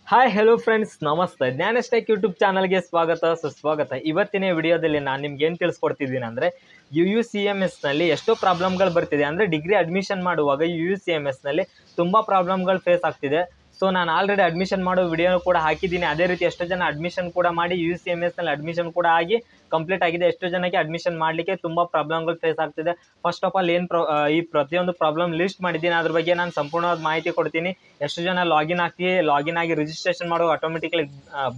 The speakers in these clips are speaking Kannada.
ಹಾಯ್ ಹೆಲೋ ಫ್ರೆಂಡ್ಸ್, ನಮಸ್ತೆ. ಜ್ಞಾನಸ್ಟೆಕ್ ಯೂಟ್ಯೂಬ್ ಚಾನಲ್ಗೆ ಸ್ವಾಗತ ಸುಸ್ವಾಗತ. ಇವತ್ತಿನ ವಿಡಿಯೋದಲ್ಲಿ ನಾನು ನಿಮ್ಗೆ ಏನು ತಿಳಿಸ್ಕೊಡ್ತಿದ್ದೀನಿ ಅಂದರೆ UUCMSನಲ್ಲಿ ಎಷ್ಟೋ ಪ್ರಾಬ್ಲಮ್ಗಳು ಬರ್ತಿದೆ. ಅಂದರೆ ಡಿಗ್ರಿ ಅಡ್ಮಿಷನ್ ಮಾಡುವಾಗ UUCMSನಲ್ಲಿ ತುಂಬ ಪ್ರಾಬ್ಲಮ್ಗಳು ಫೇಸ್ ಆಗ್ತಿದೆ. ಸೊ ನಾನು ಆಲ್ರೆಡಿ ಅಡ್ಮಿಷನ್ ಮಾಡೋ ವಿಡಿಯೋ ಕೂಡ ಹಾಕಿದ್ದೀನಿ. ಅದೇ ರೀತಿ ಎಷ್ಟೋ ಜನ ಅಡ್ಮಿಷನ್ ಕೂಡ ಮಾಡಿ UUCMSನಲ್ಲಿ ಅಡ್ಮಿಷನ್ ಕೂಡ ಆಗಿ ಕಂಪ್ಲೀಟ್ ಆಗಿದೆ. ಎಷ್ಟೋ ಜನಕ್ಕೆ ಅಡ್ಮಿಷನ್ ಮಾಡಲಿಕ್ಕೆ ತುಂಬ ಪ್ರಾಬ್ಲಮ್ಗಳು ಫೇಸ್ ಆಗ್ತಿದೆ. ಫಸ್ಟ್ ಆಫ್ ಆಲ್ ಈ ಪ್ರತಿಯೊಂದು ಪ್ರಾಬ್ಲಮ್ ಲಿಸ್ಟ್ ಮಾಡಿದ್ದೀನಿ. ಅದ್ರ ಬಗ್ಗೆ ನಾನು ಸಂಪೂರ್ಣವಾದ ಮಾಹಿತಿ ಕೊಡ್ತೀನಿ. ಎಷ್ಟು ಜನ ಲಾಗಿನ್ ಆಗಿ ರಿಜಿಸ್ಟ್ರೇಷನ್ ಮಾಡೋ ಆಟೋಮೆಟಿಕ್ಲಿ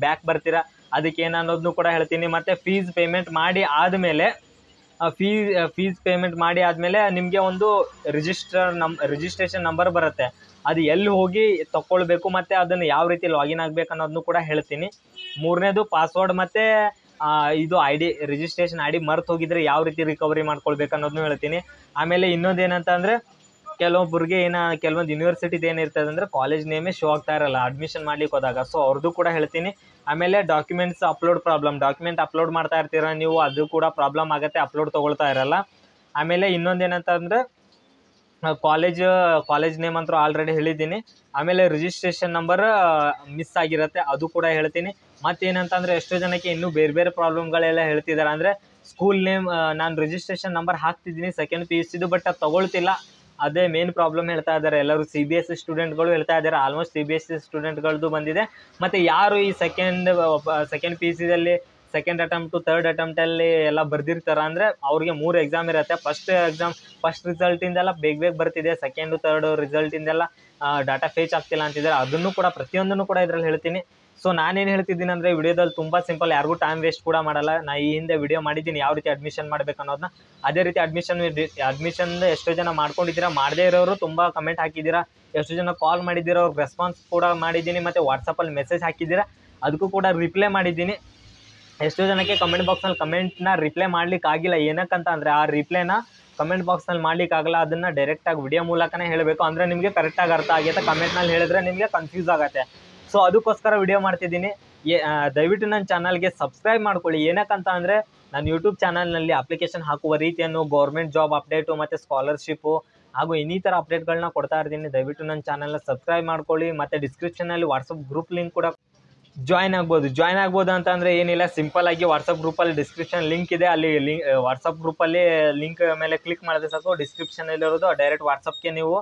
ಬ್ಯಾಕ್ ಬರ್ತೀರಾ, ಅದಕ್ಕೆ ಏನು ಅನ್ನೋದನ್ನು ಕೂಡ ಹೇಳ್ತೀನಿ. ಮತ್ತು ಫೀಸ್ ಪೇಮೆಂಟ್ ಮಾಡಿ ಆದಮೇಲೆ ನಿಮಗೆ ಒಂದು ರಿಜಿಸ್ಟ್ರೇಷನ್ ನಂಬರ್ ಬರುತ್ತೆ. ಅದು ಎಲ್ಲಿ ಹೋಗಿ ತಗೊಳ್ಬೇಕು ಮತ್ತು ಅದನ್ನು ಯಾವ ರೀತಿ ಲಾಗಿನ್ ಆಗಬೇಕು ಅನ್ನೋದನ್ನು ಕೂಡ ಹೇಳ್ತೀನಿ. ಮೂರನೇದು ಪಾಸ್ವರ್ಡ್ ಮತ್ತು ಇದು ರಿಜಿಸ್ಟ್ರೇಷನ್ ID ಮರ್ತು ಹೋಗಿದ್ರೆ ಯಾವ ರೀತಿ ರಿಕವರಿ ಮಾಡ್ಕೊಳ್ಬೇಕು ಅನ್ನೋದನ್ನು ಹೇಳ್ತೀನಿ. ಆಮೇಲೆ ಇನ್ನೊಂದು ಏನಂತ ಅಂದರೆ ಕೆಲವೊಂದು ಯೂನಿವರ್ಸಿಟಿದು ಏನಿರ್ತದೆ ಅಂದರೆ ಕಾಲೇಜ್ ನೇಮೇ ಶೋ ಆಗ್ತಾ ಇರಲ್ಲ ಅಡ್ಮಿಷನ್ ಮಾಡ್ಲಿಕ್ಕೆ ಹೋದಾಗ. ಸೊ ಅವ್ರದ್ದು ಕೂಡ ಹೇಳ್ತೀನಿ. ಆಮೇಲೆ ಡಾಕ್ಯುಮೆಂಟ್ ಅಪ್ಲೋಡ್ ಮಾಡ್ತಾ ಇರ್ತೀರ ನೀವು, ಅದು ಕೂಡ ಪ್ರಾಬ್ಲಮ್ ಆಗುತ್ತೆ, ಅಪ್ಲೋಡ್ ತೊಗೊಳ್ತಾ ಇರಲ್ಲ. ಆಮೇಲೆ ಇನ್ನೊಂದು ಏನಂತ ಅಂದರೆ ಕಾಲೇಜ್ ನೇಮ್ ಅಂತೂ ಆಲ್ರೆಡಿ ಹೇಳಿದ್ದೀನಿ. ಆಮೇಲೆ ರಿಜಿಸ್ಟ್ರೇಷನ್ ನಂಬರ್ ಮಿಸ್ ಆಗಿರುತ್ತೆ, ಅದು ಕೂಡ ಹೇಳ್ತೀನಿ. ಮತ್ತೇನಂತಂದರೆ ಎಷ್ಟೋ ಜನಕ್ಕೆ ಇನ್ನೂ ಬೇರೆ ಬೇರೆ ಪ್ರಾಬ್ಲಮ್ಗಳೆಲ್ಲ ಹೇಳ್ತಿದ್ದಾರೆ. ಅಂದರೆ ಸ್ಕೂಲ್ ನೇಮ್ ನಾನು ರಿಜಿಸ್ಟ್ರೇಷನ್ ನಂಬರ್ ಹಾಕ್ತಿದ್ದೀನಿ ಸೆಕೆಂಡ್ PUCದು, ಬಟ್ ಅದು ತೊಗೊಳ್ತಿಲ್ಲ. ಅದೇ ಮೇನ್ ಪ್ರಾಬ್ಲಮ್ ಹೇಳ್ತಾ ಇದ್ದಾರೆ ಎಲ್ಲರೂ. CBSE ಸ್ಟೂಡೆಂಟ್ಗಳು ಹೇಳ್ತಾ ಇದ್ದಾರೆ. ಆಲ್ಮೋಸ್ಟ್ CBSE ಸ್ಟೂಡೆಂಟ್ಗಳದ್ದು ಬಂದಿದೆ. ಮತ್ತು ಯಾರು ಈ ಸೆಕೆಂಡ್ PUCದಲ್ಲಿ ಸೆಕೆಂಡ್ ಅಟೆಂಪ್ಟು ಥರ್ಡ್ ಅಟೆಂಪ್ಟಲ್ಲಿ ಎಲ್ಲ ಬರ್ದಿರ್ತಾರೆ ಅಂದರೆ ಅವ್ರಿಗೆ 3 ಎಕ್ಸಾಮ್ ಇರುತ್ತೆ. ಫಸ್ಟ್ ರಿಸಲ್ಟಿಂದೆಲ್ಲ ಬೇಗ ಬರ್ತಿದೆ, ಸೆಕೆಂಡು ಥರ್ಡ್ ರಿಸಲ್ಟಿಂದೆಲ್ಲ ಡಾಟಾ ಫೇಚ್ ಆಗ್ತಿಲ್ಲ ಅಂತಿದ್ದಾರೆ. ಅದನ್ನು ಕೂಡ ಪ್ರತಿಯೊಂದನ್ನು ಕೂಡ ಇದರಲ್ಲಿ ಹೇಳ್ತೀನಿ. ಸೊ ನಾನೇನು ಹೇಳ್ತಿದ್ದೀನಿ ಅಂದರೆ ವಿಡಿಯೋದಲ್ಲಿ ತುಂಬ ಸಿಂಪಲ್, ಯಾರಿಗೂ ಟೈಮ್ ವೇಸ್ಟ್ ಕೂಡ ಮಾಡಲ್ಲ. ನಾನು ಈ ಹಿಂದೆ ವಿಡಿಯೋ ಮಾಡಿದ್ದೀನಿ ಯಾವ ರೀತಿ ಅಡ್ಮಿಷನ್ ಮಾಡಬೇಕು ಅನ್ನೋದನ್ನ. ಅದೇ ರೀತಿ ಅಡ್ಮಿಷನ್ ಎಷ್ಟೋ ಜನ ಮಾಡ್ಕೊಂಡಿದ್ದೀರಾ, ಮಾಡದೇ ಇರೋರು ತುಂಬ ಕಮೆಂಟ್ ಹಾಕಿದ್ದೀರಾ. ಎಷ್ಟೋ ಜನ ಕಾಲ್ ಮಾಡಿದ್ದೀರಾ, ಅವ್ರಿಗೆ ರೆಸ್ಪಾನ್ಸ್ ಕೂಡ ಮಾಡಿದ್ದೀನಿ. ಮತ್ತು ವಾಟ್ಸಪ್ಪಲ್ಲಿ ಮೆಸೇಜ್ ಹಾಕಿದ್ದೀರಾ, ಅದಕ್ಕೂ ಕೂಡ ರಿಪ್ಲೈ ಮಾಡಿದ್ದೀನಿ. ಎಷ್ಟೋ ಜನಕ್ಕೆ ಕಮೆಂಟ್ ಬಾಕ್ಸ್ನಲ್ಲಿ ಕಮೆಂಟ್ನ ರಿಪ್ಲೈ ಮಾಡಲಿಕ್ಕಾಗಿಲ್ಲ. ಏನಕ್ಕಂತ ಅಂದರೆ ಆ ರಿಪ್ಲೈನ ಕಮೆಂಟ್ ಬಾಕ್ಸ್ನಲ್ಲಿ ಮಾಡಲಿಕ್ಕಾಗಲ್ಲ, ಅದನ್ನು ಡೈರೆಕ್ಟಾಗಿ ವಿಡಿಯೋ ಮೂಲಕನೇ ಹೇಳಬೇಕು. ಅಂದರೆ ನಿಮಗೆ ಕರೆಕ್ಟಾಗಿ ಅರ್ಥ ಆಗುತ್ತೆ. ಕಮೆಂಟ್ನಲ್ಲಿ ಹೇಳಿದ್ರೆ ನಿಮಗೆ ಕನ್ಫ್ಯೂಸ್ ಆಗುತ್ತೆ. ಸೊ ಅದಕ್ಕೋಸ್ಕರ ವಿಡಿಯೋ ಮಾಡ್ತಿದ್ದೀನಿ. ದಯವಿಟ್ಟು ನನ್ನ ಚಾನಲ್ಗೆ ಸಬ್ಸ್ಕ್ರೈಬ್ ಮಾಡ್ಕೊಳ್ಳಿ. ಏನಕ್ಕಂತ ಅಂದರೆ ನಾನು ಯೂಟ್ಯೂಬ್ ಚಾನಲ್ನಲ್ಲಿ ಅಪ್ಲಿಕೇಶನ್ ಹಾಕುವ ರೀತಿಯನ್ನು, ಗೌರ್ಮೆಂಟ್ ಜಾಬ್ ಅಪ್ಡೇಟು ಮತ್ತು ಸ್ಕಾಲರ್ಶಿಪ್ಪು ಹಾಗೂ ಇನ್ನಿತರ ಅಪ್ಡೇಟ್ಗಳನ್ನ ಕೊಡ್ತಾ ಇರ್ತೀನಿ. ದಯವಿಟ್ಟು ನನ್ನ ಚಾನಲ್ನ ಸಬ್ಸ್ಕ್ರೈಬ್ ಮಾಡ್ಕೊಳ್ಳಿ. ಮತ್ತು ಡಿಸ್ಕ್ರಿಪ್ಷನಲ್ಲಿ ವಾಟ್ಸಪ್ ಗ್ರೂಪ್ ಲಿಂಕ್ ಕೂಡ ಜಾಯ್ನ್ ಆಗ್ಬೋದು ಅಂತಂದರೆ ಏನಿಲ್ಲ, ಸಿಂಪಲ್ಲಾಗಿ ವಾಟ್ಸಪ್ ಗ್ರೂಪಲ್ಲಿ ಡಿಸ್ಕ್ರಿಪ್ಷನ್ ಲಿಂಕ್ ಇದೆ. ಅಲ್ಲಿ ವಾಟ್ಸಪ್ ಗ್ರೂಪಲ್ಲಿ ಲಿಂಕ್ ಮೇಲೆ ಕ್ಲಿಕ್ ಮಾಡಿದ್ರೆ ಸಾಕು, ಡಿಸ್ಕ್ರಿಪ್ಷನಲ್ಲಿರೋದು ಡೈರೆಕ್ಟ್ ವಾಟ್ಸಪ್ಗೆ ನೀವು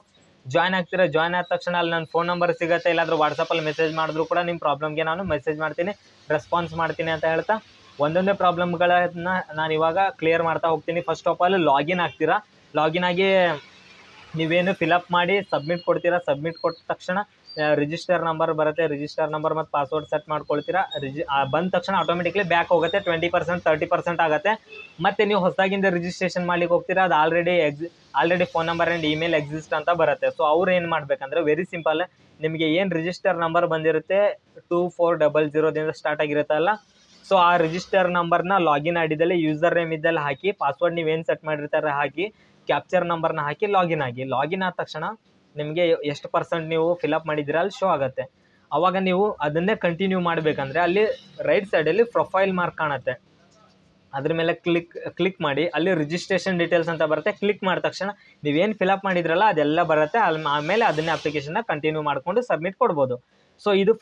ಜಾಯ್ನ್ ಆಗ್ತೀರಾ. ಜಾಯ್ನ್ ಆದ ತಕ್ಷಣ ಅಲ್ಲಿ ನನ್ನ ಫೋನ್ ನಂಬರ್ ಸಿಗುತ್ತೆ. ಇಲ್ಲಾಂದ್ರೆ ವಾಟ್ಸಪ್ಪಲ್ಲಿ ಮೆಸೇಜ್ ಮಾಡಿದ್ರು ಕೂಡ ನಿಮ್ಮ ಪ್ರಾಬ್ಲಮ್ಗೆ ನಾನು ಮೆಸೇಜ್ ಮಾಡ್ತೀನಿ, ರೆಸ್ಪಾನ್ಸ್ ಮಾಡ್ತೀನಿ ಅಂತ ಹೇಳ್ತಾ ಒಂದೊಂದೇ ಪ್ರಾಬ್ಲಮ್ಗಳನ್ನು ನಾನು ಇವಾಗ ಕ್ಲಿಯರ್ ಮಾಡ್ತಾ ಹೋಗ್ತೀನಿ. ಫಸ್ಟ್ ಆಫ್ ಆಲ್ ಲಾಗಿನ್ ಆಗ್ತೀರಾ. ಲಾಗಿನ್ ಆಗಿ ನೀವೇನು ಫಿಲಪ್ ಮಾಡಿ ಸಬ್ಮಿಟ್ ಕೊಡ್ತೀರಾ. ಸಬ್ಮಿಟ್ ಕೊಟ್ಟ ತಕ್ಷಣ ರಿಜಿಸ್ಟರ್ ನಂಬರ್ ಬರುತ್ತೆ. ರಿಜಿಸ್ಟರ್ ನಂಬರ್ ಮತ್ತು ಪಾಸ್ವರ್ಡ್ ಸೆಟ್ ಮಾಡ್ಕೊಳ್ತೀರಾ. ಬಂದ ತಕ್ಷಣ ಆಟೋಮೆಟಿಕ್ಲಿ ಬ್ಯಾಕ್ ಹೋಗುತ್ತೆ. 20% 30% ಆಗುತ್ತೆ. ಮತ್ತು ನೀವು ಹೊಸದಾಗಿಂದ ರಿಜಿಸ್ಟ್ರೇಷನ್ ಮಾಡ್ಲಿಕ್ಕೆ ಹೋಗ್ತೀರಾ. ಅದು already phone number and email exist ಅಂತ ಬರುತ್ತೆ. ಸೊ ಅವ್ರು ಏನು ಮಾಡಬೇಕಂದ್ರೆ ವೆರಿ ಸಿಂಪಲ್, ನಿಮಗೆ ಏನು ರಿಜಿಸ್ಟರ್ ನಂಬರ್ ಬಂದಿರುತ್ತೆ 2400 ಸ್ಟಾರ್ಟ್ ಆಗಿರುತ್ತಲ್ಲ, ಸೊ ಆ ರಿಜಿಸ್ಟರ್ ನಂಬರ್ನ ಲಾಗಿನ್ ಐಡಿದಲ್ಲಿ ಯೂಸರ್ ನೇಮ್ ಇದ್ದಲ್ಲಿ ಹಾಕಿ, ಪಾಸ್ವರ್ಡ್ ನೀವೇನು ಸೆಟ್ ಮಾಡಿರ್ತಾರೆ ಹಾಕಿ, ಕ್ಯಾಪ್ಚರ್ ನಂಬರ್ನ ಹಾಕಿ ಲಾಗಿನ್ ಆದ ತಕ್ಷಣ ನಿಮಗೆ ಎಷ್ಟು % ನೀವು ಫಿಲಪ್ ಮಾಡಿದ್ದೀರಾ ಅಲ್ಲಿ ಶೋ ಆಗುತ್ತೆ. ಆವಾಗ ನೀವು ಅದನ್ನೇ ಕಂಟಿನ್ಯೂ ಮಾಡಬೇಕಂದ್ರೆ ಅಲ್ಲಿ ರೈಟ್ ಸೈಡಲ್ಲಿ ಪ್ರೊಫೈಲ್ ಮಾರ್ಕ್ ಕಾಣುತ್ತೆ, ಅದ್ರ ಮೇಲೆ ಕ್ಲಿಕ್ ಮಾಡಿ. ಅಲ್ಲಿ ರಿಜಿಸ್ಟ್ರೇಷನ್ ಡೀಟೇಲ್ಸ್ ಅಂತ ಬರುತ್ತೆ. ಕ್ಲಿಕ್ ಮಾಡಿದ ತಕ್ಷಣ ನೀವೇನು ಫಿಲಪ್ ಮಾಡಿದ್ರಲ್ಲ ಅದೆಲ್ಲ ಬರುತ್ತೆ. ಆಮೇಲೆ ಅದನ್ನೇ ಅಪ್ಲಿಕೇಶನ್ನ ಕಂಟಿನ್ಯೂ ಮಾಡಿಕೊಂಡು ಸಬ್ಮಿಟ್ ಕೊಡ್ಬೋದು. ಸೊ ಇದು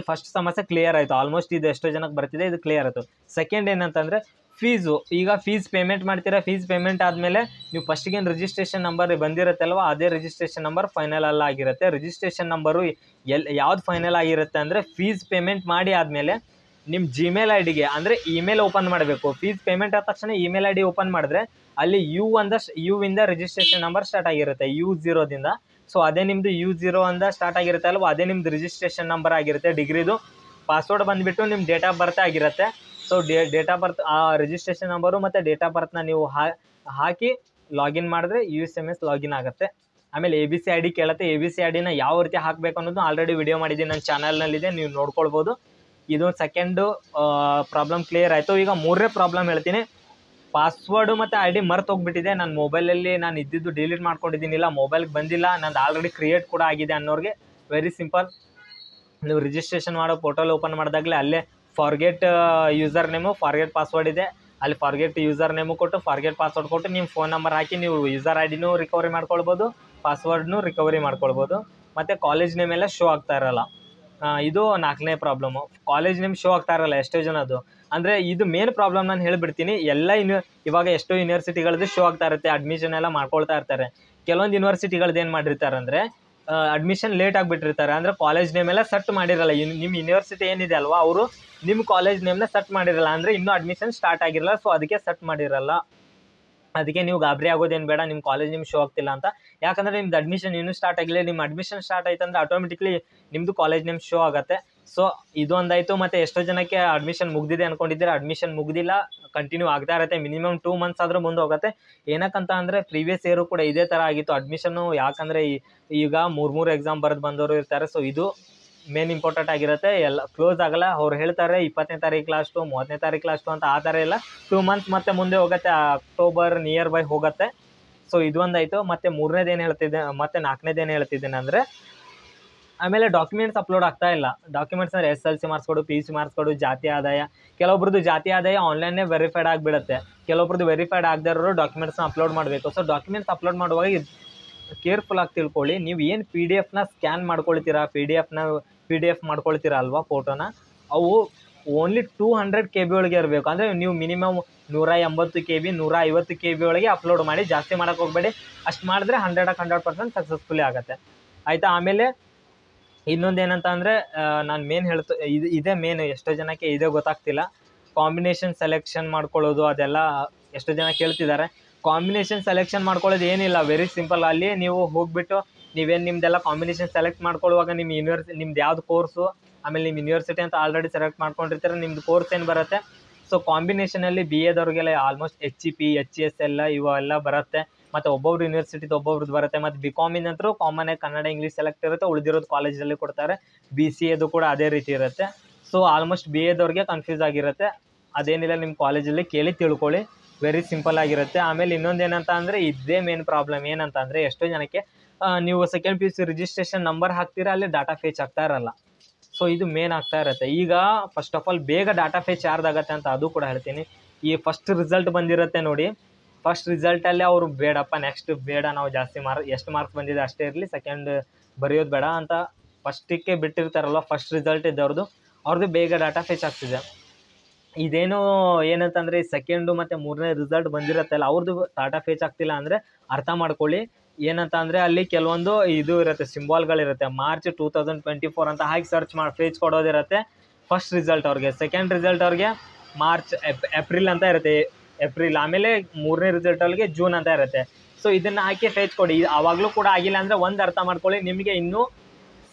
ಫಸ್ಟ್ ಸಮಸ್ಯೆ ಕ್ಲಿಯರ್ ಆಯಿತು. ಆಲ್ಮೋಸ್ಟ್ ಇದು ಎಷ್ಟೋ ಜನಕ್ಕೆ ಬರ್ತಿದೆ, ಇದು ಕ್ಲಿಯರ್ ಆಯಿತು. ಸೆಕೆಂಡ್ ಏನಂತಂದರೆ ಫೀಸು. ಈಗ ಫೀಸ್ ಪೇಮೆಂಟ್ ಮಾಡ್ತೀರಾ. ಫೀಸ್ ಪೇಮೆಂಟ್ ಆದಮೇಲೆ ನೀವು ಫಸ್ಟಿಗೇನು ರಿಜಿಸ್ಟ್ರೇಷನ್ ನಂಬರ್ ಬಂದಿರುತ್ತಲ್ವ, ಅದೇ ರಿಜಿಸ್ಟ್ರೇಷನ್ ನಂಬರ್ ಫೈನಲ್ ಅಲ್ಲ ಆಗಿರುತ್ತೆ. ರಿಜಿಸ್ಟ್ರೇಷನ್ ನಂಬರು ಯಾವ್ದು ಫೈನಲ್ ಆಗಿರುತ್ತೆ ಅಂದರೆ ಫೀಸ್ ಪೇಮೆಂಟ್ ಮಾಡಿ ಆದಮೇಲೆ ನಿಮ್ಮ ಜಿಮೇಲ್ ಐಡಿಗೆ ಅಂದರೆ ಇಮೇಲ್ ಓಪನ್ ಮಾಡಬೇಕು. ಫೀಸ್ ಪೇಮೆಂಟ್ ಆದ ತಕ್ಷಣ ಇಮೇಲ್ ID ಓಪನ್ ಮಾಡಿದ್ರೆ ಅಲ್ಲಿ ಯು ಇಂದ ರಿಜಿಸ್ಟ್ರೇಷನ್ ನಂಬರ್ ಸ್ಟಾರ್ಟ್ ಆಗಿರುತ್ತೆ, U0ದಿಂದ. ಸೊ ಅದೇ ನಿಮ್ಮದು U0 ಅಂದ ಸ್ಟಾರ್ಟ್ ಆಗಿರುತ್ತೆ ಅಲ್ವ, ಅದೇ ನಿಮ್ಮದು ರಿಜಿಸ್ಟ್ರೇಷನ್ ನಂಬರ್ ಆಗಿರುತ್ತೆ. ಡಿಗ್ರಿದು ಪಾಸ್ವರ್ಡ್ ಬಂದುಬಿಟ್ಟು ನಿಮ್ಮ ಡೇಟ್ ಆಫ್ ಬರ್ತ್ ಆಗಿರುತ್ತೆ. ಸೊ ಡೇಟ್ ಆಫ್ ಬರ್ತ್, ಆ ರಿಜಿಸ್ಟ್ರೇಷನ್ ನಂಬರು ಮತ್ತು ಡೇಟ್ ಆಫ್ ಬರ್ತ್ನ ನೀವು ಹಾಕಿ ಲಾಗಿನ್ ಮಾಡಿದ್ರೆ UUCMS ಲಾಗಿನ್ ಆಗುತ್ತೆ. ಆಮೇಲೆ ABC ID ಕೇಳುತ್ತೆ. ABC IDನ ಯಾವ ರೀತಿ ಹಾಕಬೇಕು ಅನ್ನೋದು ಆಲ್ರೆಡಿ ವಿಡಿಯೋ ಮಾಡಿದ್ದೀನಿ, ನನ್ನ ಚಾನಲ್ನಲ್ಲಿದೆ, ನೀವು ನೋಡ್ಕೊಳ್ಬೋದು. ಇದು ಸೆಕೆಂಡು ಪ್ರಾಬ್ಲಮ್ ಕ್ಲಿಯರ್ ಆಯಿತು. ಈಗ ಮೂರನೇ ಪ್ರಾಬ್ಲಮ್ ಹೇಳ್ತೀನಿ. ಪಾಸ್ವರ್ಡು ಮತ್ತು ID ಮರ್ತು ಹೋಗ್ಬಿಟ್ಟಿದೆ. ನನ್ನ ಮೊಬೈಲಲ್ಲಿ ನಾನು ಇದ್ದಿದ್ದು ಡಿಲೀಟ್ ಮಾಡ್ಕೊಂಡಿದ್ದೀನಿಲ್ಲ, ಮೊಬೈಲ್ಗೆ ಬಂದಿಲ್ಲ, ನಂದು ಆಲ್ರೆಡಿ ಕ್ರಿಯೇಟ್ ಕೂಡ ಆಗಿದೆ ಅನ್ನೋರಿಗೆ ವೆರಿ ಸಿಂಪಲ್, ನೀವು ರಿಜಿಸ್ಟ್ರೇಷನ್ ಮಾಡೋ ಪೋರ್ಟಲ್ ಓಪನ್ ಮಾಡಿದಾಗಲೇ ಅಲ್ಲೇ forget user name, forget password ಇದೆ. ಅಲ್ಲಿ ಫಾರ್ಗೆಟ್ ಯೂಸರ್ ನೇಮು ಕೊಟ್ಟು ಫಾರ್ಗೆಟ್ ಪಾಸ್ವರ್ಡ್ ಕೊಟ್ಟು ನಿಮ್ಮ ಫೋನ್ ನಂಬರ್ ಹಾಕಿ ನೀವು ಯೂಸರ್ IDನೂ ರಿಕವರಿ ಮಾಡ್ಕೊಳ್ಬೋದು, ಪಾಸ್ವರ್ಡ್ನೂ ರಿಕವರಿ ಮಾಡ್ಕೊಳ್ಬೋದು. ಮತ್ತು ಕಾಲೇಜ್ ನೇಮ್ ಎಲ್ಲ ಶೋ ಆಗ್ತಾ ಇರಲ್ಲ. ಇದು 4ನೇ ಪ್ರಾಬ್ಲಮ್ಮು. ಕಾಲೇಜ್ ನೇಮ್ ಶೋ ಆಗ್ತಾ ಇರಲ್ಲ ಎಷ್ಟೋ ಜನದ್ದು. ಅಂದರೆ ಇದು ಮೇನ್ ಪ್ರಾಬ್ಲಮ್ ನಾನು ಹೇಳಿಬಿಡ್ತೀನಿ. ಎಲ್ಲ ಇವಾಗ ಎಷ್ಟೋ ಯೂನಿವರ್ಸಿಟಿಗಳದ್ದು ಶೋ ಆಗ್ತಾ ಇರುತ್ತೆ, ಅಡ್ಮಿಷನ್ ಎಲ್ಲ ಮಾಡ್ಕೊಳ್ತಾ ಇರ್ತಾರೆ. ಕೆಲವೊಂದು ಯೂನಿವರ್ಸಿಟಿಗಳ್ದು ಏನು ಮಾಡಿರ್ತಾರೆ ಅಂದರೆ ಅಡ್ಮಿಷನ್ ಲೇಟ್ ಆಗಿಬಿಟ್ಟಿರ್ತಾರೆ. ಅಂದರೆ ಕಾಲೇಜ್ ನೇಮ್ ಎಲ್ಲ ಸೆಟ್ ಮಾಡಿರಲ್ಲ. ನಿಮ್ಮ ಯೂನಿವರ್ಸಿಟಿ ಏನಿದೆ ಅಲ್ವಾ, ಅವರು ನಿಮ್ಮ ಕಾಲೇಜ್ ನೇಮ್ನ ಸೆಟ್ ಮಾಡಿರಲ್ಲ. ಅಂದರೆ ಇನ್ನೂ ಅಡ್ಮಿಷನ್ ಸ್ಟಾರ್ಟ್ ಆಗಿರಲ್ಲ, ಸೊ ಅದಕ್ಕೆ ಸೆಟ್ ಮಾಡಿರಲ್ಲ. ಅದಕ್ಕೆ ನೀವು ಗಾಬರಿ ಆಗೋದೇನು ಬೇಡ, ನಿಮ್ಮ ಕಾಲೇಜ್ ನಿಮ್ಗೆ ಶೋ ಆಗ್ತಿಲ್ಲ ಅಂತ. ಯಾಕಂದರೆ ನಿಮ್ದು ಅಡ್ಮಿಷನ್ ಇನ್ನೂ ಸ್ಟಾರ್ಟ್ ಆಗಿಲ್ಲ. ನಿಮ್ಮ ಅಡ್ಮಿಷನ್ ಸ್ಟಾರ್ಟ್ ಆಯ್ತು ಅಂದರೆ ಆಟೋಮೆಟಿಕ್ಲಿ ನಿಮ್ಮದು ಕಾಲೇಜ್ ನೇಮ್ ಶೋ ಆಗುತ್ತೆ. ಸೊ ಇದೊಂದಾಯಿತು. ಮತ್ತು ಎಷ್ಟೋ ಜನಕ್ಕೆ ಅಡ್ಮಿಷನ್ ಮುಗ್ದಿದೆ ಅಂದ್ಕೊಂಡಿದ್ದೀರಾ, ಅಡ್ಮಿಷನ್ ಮುಗ್ದಿಲ್ಲ, ಕಂಟಿನ್ಯೂ ಆಗ್ತಾ ಇರುತ್ತೆ. ಮಿನಿಮಮ್ 2 ಮಂತ್ಸ್ ಆದರೂ ಮುಂದೆ ಹೋಗುತ್ತೆ. ಏನಕ್ಕಂತ ಅಂದರೆ ಪ್ರೀವಿಯಸ್ ಇಯರು ಕೂಡ ಇದೇ ಥರ ಆಗಿತ್ತು ಅಡ್ಮಿಷನ್ನು. ಯಾಕಂದರೆ ಈಗ 3 ಎಕ್ಸಾಮ್ ಬರೆದು ಬಂದವರು ಇರ್ತಾರೆ. ಸೊ ಇದು ಮೇನ್ ಇಂಪಾರ್ಟೆಂಟ್ ಆಗಿರುತ್ತೆ. ಎಲ್ಲ ಕ್ಲೋಸ್ ಆಗಲ್ಲ. ಅವ್ರು ಹೇಳ್ತಾರೆ 20ನೇ ತಾರೀಕು ಲಾಸ್ಟು, 30ನೇ ತಾರೀಕು ಲಾಸ್ಟು ಅಂತ. ಆ ಥರ ಎಲ್ಲ 2 ಮಂತ್ಸ್ ಮತ್ತೆ ಮುಂದೆ ಹೋಗುತ್ತೆ. ಅಕ್ಟೋಬರ್ ನಿಯರ್ ಬೈ ಹೋಗುತ್ತೆ. ಸೊ ಇದೊಂದಾಯಿತು. ಮತ್ತು 3ನೇದು ಏನು ಹೇಳ್ತಿದ್ದೆ, ಮತ್ತು 4ನೇದು ಏನು ಹೇಳ್ತಿದ್ದೇನೆ ಅಂದರೆ, ಆಮೇಲೆ ಡಾಕ್ಯುಮೆಂಟ್ಸ್ ಅಪ್ಲೋಡ್ ಆಗ್ತಾ ಇಲ್ಲ. ಡಾಕ್ಯುಮೆಂಟ್ಸ್ ಅಂದರೆ SLC ಮಾರ್ಕ್ಸ್ ಕೊಡು, PUC ಮಾರ್ಕ್ಸ್ ಕೊಡು, ಜಾತಿ ಆದಾಯ. ಕೆಲವೊಬ್ರದ್ದು ಜಾತಿ ಆದಾಯ ಆನ್ಲೈನ್ನೇ ವೆರಿಫೈಡ್ ಆಗಿಬಿಡುತ್ತೆ. ಕೆಲವೊಬ್ರದ್ದು ವೆರಿಫೈಡ್ ಆಗದೇ ಇರೋರು ಡಾಕ್ಯುಮೆಂಟ್ಸ್ನ ಅಪ್ಲೋಡ್ ಮಾಡಬೇಕು. ಸೊ ಡಾಕ್ಯುಮೆಂಟ್ಸ್ ಅಪ್ಲೋಡ್ ಮಾಡುವಾಗ ಕೇರ್ಫುಲ್ ಆಗಿ ತಿಳ್ಕೊಳ್ಳಿ. ನೀವು ಏನು PDF ಸ್ಕ್ಯಾನ್ ಮಾಡ್ಕೊಳ್ತೀರಾ, PDF ಮಾಡ್ಕೊಳ್ತೀರಾ ಅಲ್ವಾ ಫೋಟೋನ, ಅವು ಓನ್ಲಿ 200 KB ಒಳಗೆ ಇರಬೇಕು. ಅಂದರೆ ನೀವು ಮಿನಿಮಮ್ 180 KB 150 KB ಒಳಗೆ ಅಪ್ಲೋಡ್ ಮಾಡಿ, ಜಾಸ್ತಿ ಮಾಡೋಕ್ಕೆ ಹೋಗಬೇಡಿ. ಅಷ್ಟು ಮಾಡಿದ್ರೆ 100% ಸಕ್ಸಸ್ಫುಲಿ ಆಗುತ್ತೆ. ಆಯಿತಾ. ಆಮೇಲೆ ಇನ್ನೊಂದು ಏನಂತ ಅಂದರೆ, ನಾನು ಮೇನ್ ಇದೇ ಮೇನ್. ಎಷ್ಟೋ ಜನಕ್ಕೆ ಇದೇ ಗೊತ್ತಾಗ್ತಿಲ್ಲ. ಕಾಂಬಿನೇಷನ್ ಸೆಲೆಕ್ಷನ್ ಮಾಡ್ಕೊಳ್ಳೋದು ಅದೆಲ್ಲ ಎಷ್ಟೋ ಜನ ಕೇಳ್ತಿದ್ದಾರೆ. ಕಾಂಬಿನೇಷನ್ ಸೆಲೆಕ್ಷನ್ ಮಾಡ್ಕೊಳ್ಳೋದು ಏನಿಲ್ಲ, ವೆರಿ ಸಿಂಪಲ್. ಅಲ್ಲಿ ನೀವು ಹೋಗಿಬಿಟ್ಟು ನೀವೇನು ನಿಮ್ಮದೆಲ್ಲ ಕಾಂಬಿನೇಷನ್ ಸೆಲೆಕ್ಟ್ ಮಾಡ್ಕೊಳ್ಳುವಾಗ ನಿಮ್ದು ಯಾವ್ದು ಕೋರ್ಸು, ಆಮೇಲೆ ನಿಮ್ಮ ಯೂನಿವರ್ಸಿಟಿ ಅಂತ ಆಲ್ರೆಡಿ ಸೆಲೆಕ್ಟ್ ಮಾಡ್ಕೊಂಡಿರ್ತಾರೆ. ನಿಮ್ಮದು ಕೋರ್ಸ್ ಏನು ಬರುತ್ತೆ. ಸೊ ಕಾಂಬಿನೇಷನಲ್ಲಿ BA ದವ್ರಿಗೆಲ್ಲ ಆಲ್ಮೋಸ್ಟ್ HEP HES ಎಲ್ಲ ಇವೆಲ್ಲ ಬರುತ್ತೆ. ಮತ್ತು ಒಬ್ಬೊಬ್ರು ಯೂನಿವರ್ಸಿಟಿದು ಒಬ್ಬೊಬ್ರದ್ದು ಬರುತ್ತೆ. ಮತ್ತು BCom ನಂತರ ಕಾಮನ್ ಆಗಿ ಕನ್ನಡ ಇಂಗ್ಲೀಷ್ ಸೆಲೆಕ್ಟ್ ಇರುತ್ತೆ, ಉಳಿದಿರೋದು ಕಾಲೇಜಲ್ಲಿ ಕೊಡ್ತಾರೆ. BCAದು ಕೂಡ ಅದೇ ರೀತಿ ಇರುತ್ತೆ. ಸೊ ಆಲ್ಮೋಸ್ಟ್ BA ದವ್ರಿಗೆ ಕನ್ಫ್ಯೂಸ್ ಆಗಿರುತ್ತೆ. ಅದೇನಿಲ್ಲ, ನಿಮ್ಮ ಕಾಲೇಜಲ್ಲಿ ಕೇಳಿ ತಿಳ್ಕೊಳ್ಳಿ, ವೆರಿ ಸಿಂಪಲ್ ಆಗಿರುತ್ತೆ. ಆಮೇಲೆ ಇನ್ನೊಂದು ಏನಂತ ಅಂದರೆ, ಇದೇ ಮೇನ್ ಪ್ರಾಬ್ಲಮ್. ಏನಂತ ಅಂದರೆ, ಎಷ್ಟೋ ಜನಕ್ಕೆ ನೀವು ಸೆಕೆಂಡ್ PUC ರಿಜಿಸ್ಟ್ರೇಷನ್ ನಂಬರ್ ಹಾಕ್ತೀರಾ, ಅಲ್ಲಿ ಡಾಟಾ ಫೇಚ್ ಆಗ್ತಾ ಇರಲ್ಲ. ಸೊ ಇದು ಮೇನ್ ಆಗ್ತಾ ಇರುತ್ತೆ. ಈಗ ಫಸ್ಟ್ ಆಫ್ ಆಲ್ ಬೇಗ ಡಾಟಾ ಫೇಚ್ ಯಾರ್ದಾಗತ್ತೆ ಅಂತ ಅದು ಕೂಡ ಹೇಳ್ತೀನಿ. ಈ ಫಸ್ಟ್ ರಿಸಲ್ಟ್ ಬಂದಿರುತ್ತೆ ನೋಡಿ, ಫಸ್ಟ್ ರಿಸಲ್ಟಲ್ಲೇ ಅವರು ಬೇಡಪ್ಪ, ನೆಕ್ಸ್ಟ್ ಬೇಡ, ನಾವು ಜಾಸ್ತಿ ಎಷ್ಟು ಮಾರ್ಕ್ಸ್ ಬಂದಿದೆ ಅಷ್ಟೇ ಇರಲಿ, ಸೆಕೆಂಡ್ ಬರೆಯೋದು ಬೇಡ ಅಂತ ಫಸ್ಟಿಗೆ ಬಿಟ್ಟಿರ್ತಾರಲ್ವ, ಫಸ್ಟ್ ರಿಸಲ್ಟ್ ಇದ್ದವ್ರದ್ದು, ಅವ್ರದ್ದು ಬೇಗ ಡಾಟಾ ಫೇಚ್ ಆಗ್ತಿದೆ. ಇದೇನು ಏನಂತಂದರೆ, ಸೆಕೆಂಡು ಮತ್ತು 3ನೇ ರಿಸಲ್ಟ್ ಬಂದಿರುತ್ತಲ್ಲ, ಅವ್ರದ್ದು ಡಾಟಾ ಫೇಚ್ ಆಗ್ತಿಲ್ಲ ಅಂದರೆ ಅರ್ಥ ಮಾಡ್ಕೊಳ್ಳಿ. ಏನಂತ ಅಂದರೆ, ಅಲ್ಲಿ ಕೆಲವೊಂದು ಇದು ಇರುತ್ತೆ, ಸಿಂಬಾಲ್ಗಳಿರುತ್ತೆ. ಮಾರ್ಚ್ 2024 ಅಂತ ಹಾಕಿ ಸರ್ಚ್ ಮಾಡಿ ಫೇಚ್ ಕೊಡೋದಿರುತ್ತೆ ಫಸ್ಟ್ ರಿಸಲ್ಟ್ ಅವ್ರಿಗೆ. ಸೆಕೆಂಡ್ ರಿಸಲ್ಟ್ ಅವ್ರಿಗೆ ಮಾರ್ಚ್ ಏಪ್ರಿಲ್ ಅಂತ ಇರುತ್ತೆ, ಏಪ್ರಿಲ್. ಆಮೇಲೆ 3ನೇ ರಿಸಲ್ಟ್ ಅವ್ರಿಗೆ ಜೂನ್ ಅಂತ ಇರುತ್ತೆ. ಸೊ ಇದನ್ನು ಹಾಕಿ ಫೇಚ್ ಕೊಡಿ. ಆವಾಗಲೂ ಕೂಡ ಆಗಿಲ್ಲ ಅಂದರೆ ಒಂದು ಅರ್ಥ ಮಾಡ್ಕೊಳ್ಳಿ, ನಿಮಗೆ ಇನ್ನೂ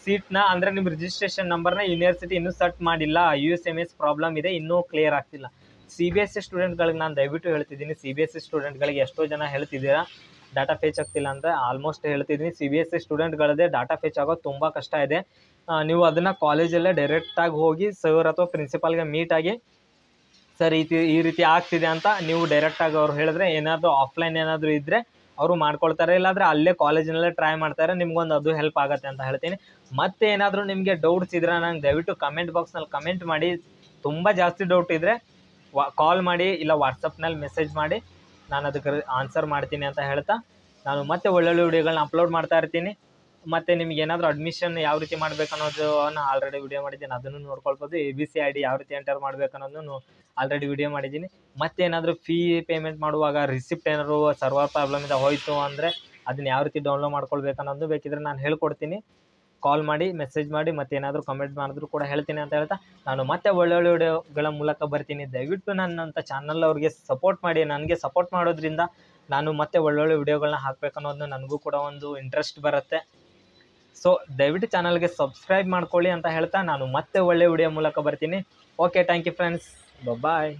ಸೀಟ್ನ ಅಂದರೆ ನಿಮ್ಮ ರಿಜಿಸ್ಟ್ರೇಷನ್ ನಂಬರ್ನ ಯೂನಿವರ್ಸಿಟಿ ಇನ್ನೂ ಸೆಟ್ ಮಾಡಿಲ್ಲ, USMS ಪ್ರಾಬ್ಲಮ್ ಇದೆ, ಇನ್ನೂ ಕ್ಲಿಯರ್ ಆಗ್ತಿಲ್ಲ. CBSE ಸ್ಟೂಡೆಂಟ್ಗಳಿಗೆ ನಾನು ದಯವಿಟ್ಟು ಹೇಳ್ತಿದ್ದೀನಿ, CBSE ಸ್ಟೂಡೆಂಟ್ಗಳಿಗೆ ಎಷ್ಟೋ ಜನ ಹೇಳ್ತಿದ್ದೀರಾ ಡಾಟಾ ಫೇಚ್ ಆಗ್ತಿಲ್ಲ ಅಂದರೆ, ಆಲ್ಮೋಸ್ಟ್ ಹೇಳ್ತಿದ್ದೀನಿ, CBSE ಸ್ಟೂಡೆಂಟ್ಗಳದ್ದೇ ಡಾಟಾ ಫೇಚ್ ಆಗೋದು ತುಂಬ ಕಷ್ಟ ಇದೆ. ನೀವು ಅದನ್ನು ಕಾಲೇಜಲ್ಲೇ ಡೈರೆಕ್ಟಾಗಿ ಹೋಗಿ ಸರ್ ಅಥವಾ ಪ್ರಿನ್ಸಿಪಾಲ್ಗೆ ಮೀಟಾಗಿ, ಸರ್ ಈ ರೀತಿ ಆಗ್ತಿದೆ ಅಂತ ನೀವು ಡೈರೆಕ್ಟಾಗಿ ಅವ್ರು ಹೇಳಿದ್ರೆ, ಏನಾದರೂ ಆಫ್ಲೈನ್ ಏನಾದರೂ ಇದ್ದರೆ ಅವರು ಮಾಡ್ಕೊಳ್ತಾರೆ. ಇಲ್ಲಾಂದರೆ ಅಲ್ಲೇ ಕಾಲೇಜಿನಲ್ಲೇ ಟ್ರೈ ಮಾಡ್ತಾರೆ, ನಿಮ್ಗೊಂದು ಅದು ಹೆಲ್ಪ್ ಆಗುತ್ತೆ ಅಂತ ಹೇಳ್ತೀನಿ. ಮತ್ತೆ ಏನಾದರೂ ನಿಮಗೆ ಡೌಟ್ಸ್ ಇದ್ದರೆ ನಂಗೆ ದಯವಿಟ್ಟು ಕಮೆಂಟ್ ಬಾಕ್ಸ್ನಲ್ಲಿ ಕಮೆಂಟ್ ಮಾಡಿ. ತುಂಬ ಜಾಸ್ತಿ ಡೌಟ್ ಇದ್ದರೆ ಕಾಲ್ ಮಾಡಿ, ಇಲ್ಲ ವಾಟ್ಸಪ್ನಲ್ಲಿ ಮೆಸೇಜ್ ಮಾಡಿ, ನಾನು ಅದಕ್ಕೆ ಆನ್ಸರ್ ಮಾಡ್ತೀನಿ ಅಂತ ಹೇಳ್ತಾ, ನಾನು ಮತ್ತೆ ಒಳ್ಳೊಳ್ಳೆ ವಿಡಿಯೋಗಳನ್ನ ಅಪ್ಲೋಡ್ ಮಾಡ್ತಾ ಇರ್ತೀನಿ. ಮತ್ತು ನಿಮ್ಗೆ ಏನಾದರೂ ಅಡ್ಮಿಷನ್ ಯಾವ ರೀತಿ ಮಾಡಬೇಕು ಅನ್ನೋದನ್ನು ಆಲ್ರೆಡಿ ವಿಡಿಯೋ ಮಾಡಿದ್ದೀನಿ, ಅದನ್ನು ನೋಡ್ಕೊಳ್ಬೋದು. ABC ID ಯಾವ ರೀತಿ ಎಂಟರ್ ಮಾಡಬೇಕು ಅನ್ನೋದನ್ನು ಆಲ್ರೆಡಿ ವಿಡಿಯೋ ಮಾಡಿದ್ದೀನಿ. ಮತ್ತೇನಾದರೂ ಫೀ ಪೇಮೆಂಟ್ ಮಾಡುವಾಗ ರಿಸಿಪ್ಟ್ ಏನಾದ್ರು ಸರ್ವರ್ ಪ್ರಾಬ್ಲಮಿಂದ ಹೋಯಿತು ಅಂದರೆ ಅದನ್ನ ಯಾವ ರೀತಿ ಡೌನ್ಲೋಡ್ ಮಾಡ್ಕೊಳ್ಬೇಕು ಅನ್ನೋದು ಬೇಕಿದ್ರೆ ನಾನು ಹೇಳ್ಕೊಡ್ತೀನಿ. ಕಾಲ್ ಮಾಡಿ, ಮೆಸೇಜ್ ಮಾಡಿ, ಮತ್ತೇನಾದರೂ ಕಮೆಂಟ್ ಮಾಡಿದ್ರು ಕೂಡ ಹೇಳ್ತೀನಿ ಅಂತ ಹೇಳ್ತಾ, ನಾನು ಮತ್ತೆ ಒಳ್ಳೊಳ್ಳೆ ವಿಡಿಯೋಗಳ ಮೂಲಕ ಬರ್ತೀನಿ. ದಯವಿಟ್ಟು ನನ್ನಂಥ ಚಾನಲ್ ಅವ್ರಿಗೆ ಸಪೋರ್ಟ್ ಮಾಡಿ. ನನಗೆ ಸಪೋರ್ಟ್ ಮಾಡೋದ್ರಿಂದ ನಾನು ಮತ್ತೆ ಒಳ್ಳೊಳ್ಳೆ ವಿಡಿಯೋಗಳನ್ನ ಹಾಕಬೇಕನ್ನೋದು ನನಗೂ ಕೂಡ ಒಂದು ಇಂಟ್ರೆಸ್ಟ್ ಬರುತ್ತೆ. ಸೊ ದಯವಿಟ್ಟು ಚಾನಲ್ಗೆ ಸಬ್ಸ್ಕ್ರೈಬ್ ಮಾಡ್ಕೊಳ್ಳಿ ಅಂತ ಹೇಳ್ತಾ, ನಾನು ಮತ್ತೆ ಒಳ್ಳೆ ವಿಡಿಯೋ ಮೂಲಕ ಬರ್ತೀನಿ. Okay, thank you friends, bye.